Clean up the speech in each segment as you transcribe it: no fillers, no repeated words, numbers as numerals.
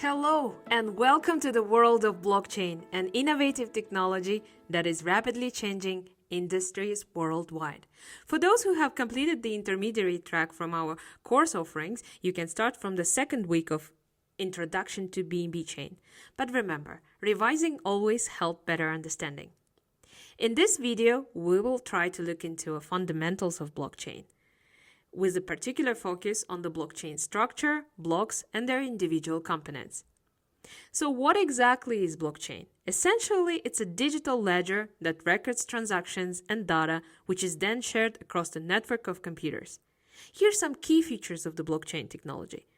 Hello, and welcome to the world of blockchain, an innovative technology that is rapidly changing industries worldwide. For those who have completed the intermediary track from our course offerings, you can start from the second week of Introduction to BNB Chain. But remember, revising always helps better understanding. In this video, we will try to look into the fundamentals of blockchain, with a particular focus on the blockchain structure, blocks, and their individual components. So what exactly is blockchain? Essentially, it's a digital ledger that records transactions and data, which is then shared across the network of computers. Here are some key features of the blockchain technology.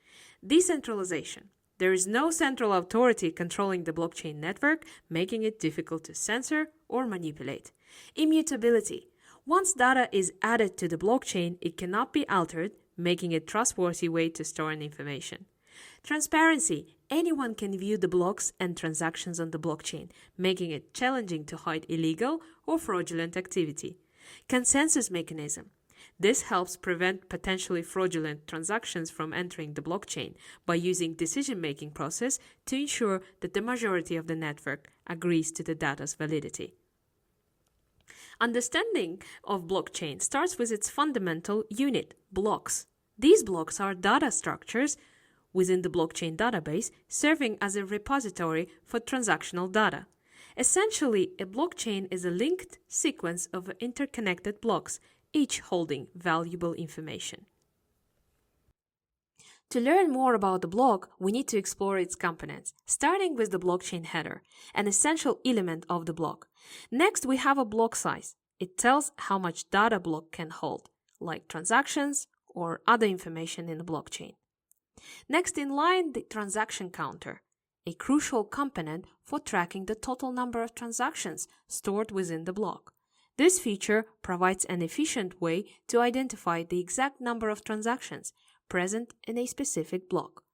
Decentralization. There is no central authority controlling the blockchain network, making it difficult to censor or manipulate. Immutability. Once data is added to the blockchain, it cannot be altered, making it a trustworthy way to store information. Transparency. Anyone can view the blocks and transactions on the blockchain, making it challenging to hide illegal or fraudulent activity. Consensus mechanism. This helps prevent potentially fraudulent transactions from entering the blockchain by using decision-making process to ensure that the majority of the network agrees to the data's validity. Understanding of blockchain starts with its fundamental unit, blocks. These blocks are data structures within the blockchain database, serving as a repository for transactional data. Essentially, a blockchain is a linked sequence of interconnected blocks, each holding valuable information. To learn more about the block, we need to explore its components, starting with the blockchain header, an essential element of the block. Next, we have a block size. It tells how much data block can hold, like transactions or other information in the blockchain. Next in line, the transaction counter, a crucial component for tracking the total number of transactions stored within the block. This feature provides an efficient way to identify the exact number of transactions present in a specific block.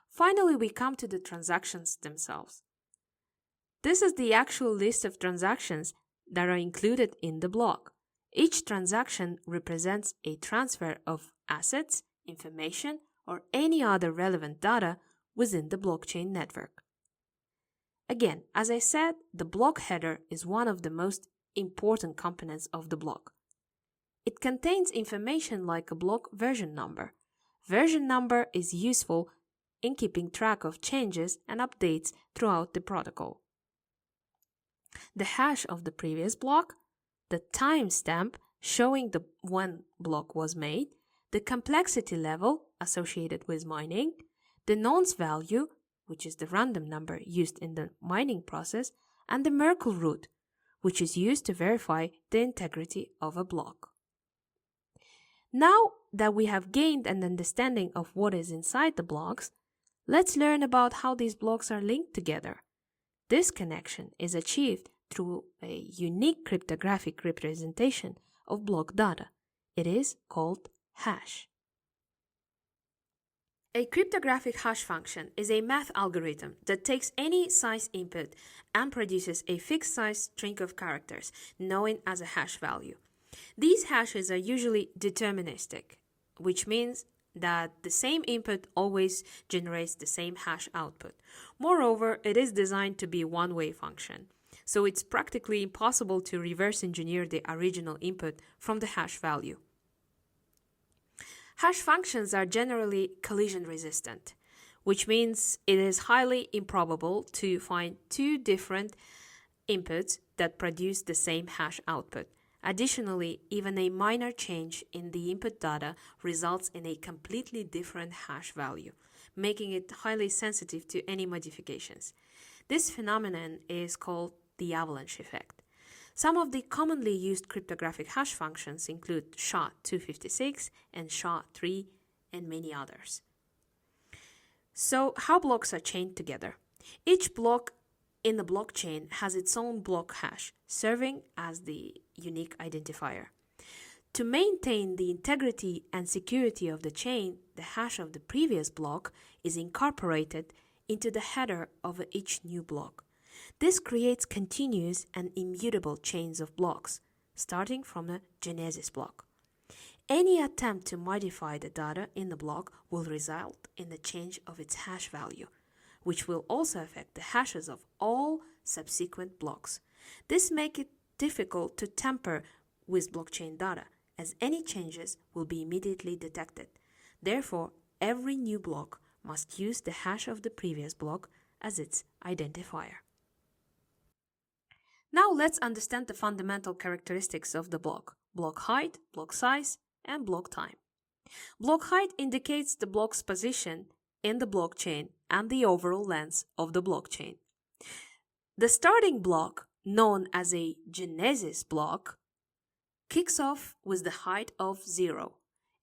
Finally, we come to the transactions themselves. This is the actual list of transactions that are included in the block. Each transaction represents a transfer of assets, information, or any other relevant data within the blockchain network. Again, as I said, the block header is one of the most important components of the block. It contains information like a block version number. Version number is useful in keeping track of changes and updates throughout the protocol. The hash of the previous block, the timestamp showing when block was made, the complexity level associated with mining, the nonce value, which is the random number used in the mining process, and the Merkle root, which is used to verify the integrity of a block. Now that we have gained an understanding of what is inside the blocks, let's learn about how these blocks are linked together. This connection is achieved through a unique cryptographic representation of block data. It is called hash. A cryptographic hash function is a math algorithm that takes any size input and produces a fixed size string of characters, known as a hash value. These hashes are usually deterministic, which means that the same input always generates the same hash output. Moreover, it is designed to be a one-way function, so it's practically impossible to reverse engineer the original input from the hash value. Hash functions are generally collision resistant, which means it is highly improbable to find two different inputs that produce the same hash output. Additionally, even a minor change in the input data results in a completely different hash value, making it highly sensitive to any modifications. This phenomenon is called the avalanche effect. Some of the commonly used cryptographic hash functions include SHA-256 and SHA-3 and many others. So, how blocks are chained together? Each block in the blockchain has its own block hash, serving as the unique identifier. To maintain the integrity and security of the chain, the hash of the previous block is incorporated into the header of each new block. This creates continuous and immutable chains of blocks, starting from the genesis block. Any attempt to modify the data in the block will result in the change of its hash value. which will also affect the hashes of all subsequent blocks. This makes it difficult to tamper with blockchain data, as any changes will be immediately detected. Therefore, every new block must use the hash of the previous block as its identifier. Now let's understand the fundamental characteristics of the block: block height, block size, and block time. Block height indicates the block's position in the blockchain and the overall length of the blockchain. The starting block, known as a genesis block, kicks off with the height of 0.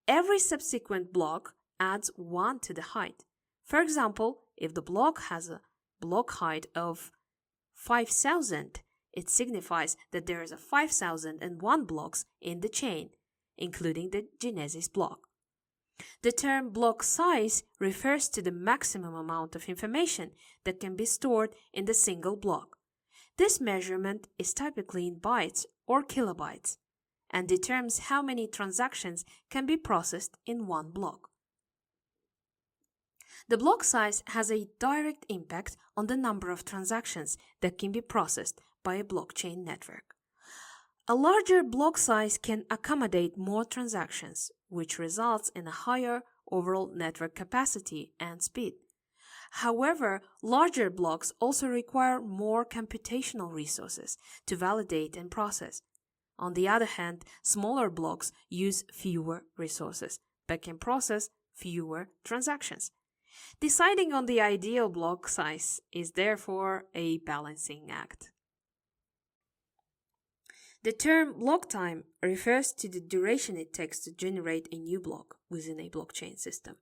Every subsequent block adds 1 to the height. For example, if the block has a block height of 5,000, it signifies that there is a 5,001 blocks in the chain, including the genesis block. The term block size refers to the maximum amount of information that can be stored in the single block. This measurement is typically in bytes or kilobytes and determines how many transactions can be processed in one block. The block size has a direct impact on the number of transactions that can be processed by a blockchain network. A larger block size can accommodate more transactions, which results in a higher overall network capacity and speed. However, larger blocks also require more computational resources to validate and process. On the other hand, smaller blocks use fewer resources but can process fewer transactions. Deciding on the ideal block size is therefore a balancing act. The term block time refers to the duration it takes to generate a new block within a blockchain system.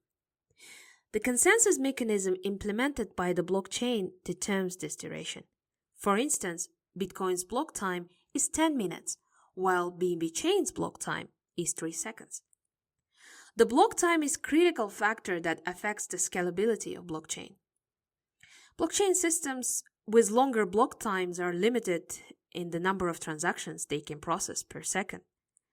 The consensus mechanism implemented by the blockchain determines this duration. For instance, Bitcoin's block time is 10 minutes, while BNB Chain's block time is 3 seconds. The block time is a critical factor that affects the scalability of blockchain. Blockchain systems with longer block times are limited in the number of transactions they can process per second,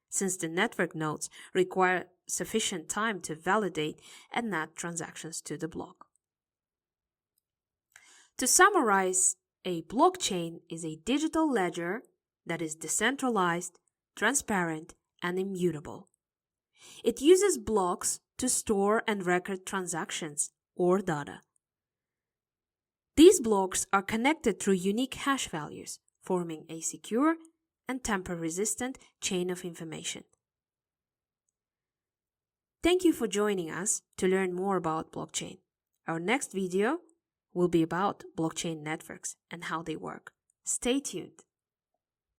since the network nodes require sufficient time to validate and add transactions to the block. To summarize, a blockchain is a digital ledger that is decentralized, transparent, and immutable. It uses blocks to store and record transactions or data. These blocks are connected through unique hash values, forming a secure and tamper-resistant chain of information. Thank you for joining us to learn more about blockchain. Our next video will be about blockchain networks and how they work. Stay tuned.